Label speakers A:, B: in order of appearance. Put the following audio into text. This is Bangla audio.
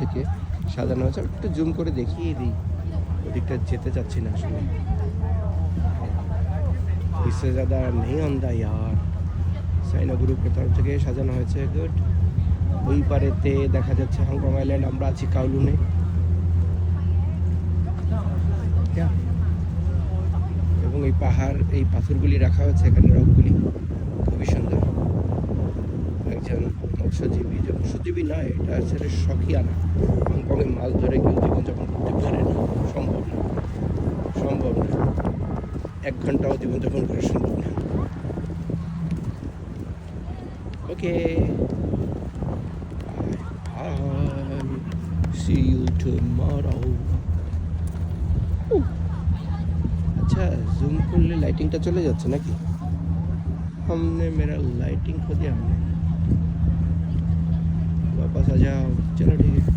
A: থেকে সাজানো হয়েছে। একটু জুম করে দেখিয়ে দিই, ওদিকটা যেতে চাচ্ছি না আসলে। इससे ज़्यादा नहीं होता यार। সাইনা গ্রুপের তরফ থেকে সাজানো হয়েছে, গুড। ওই পারেতে দেখা যাচ্ছে হংকং আইল্যান্ড, আমরা আছি কাউলুনে। এবং এই পাহাড়, এই পাথরগুলি রাখা হয়েছে এখানে, রকগুলি খুবই সুন্দর। একজন মৎস্যজীবী, যে মৎস্যজীবী নয়, এটা আসলে শখিয়ানা, হংকংয়ে মাছ ধরে কেউ জীবনযাপন করতে পারে না, সম্ভব না, সম্ভব না, 1 ঘন্টাও জীবনযাপন করা সম্ভব না। ওকে, সি ইউ টুমরো। अच्छा जूम করলে লাইটিংটা চলে যাচ্ছে নাকি? हमने मेरा लाइटिंग खो दिया हमने। वापस आ जाओ, चलो ठीक है।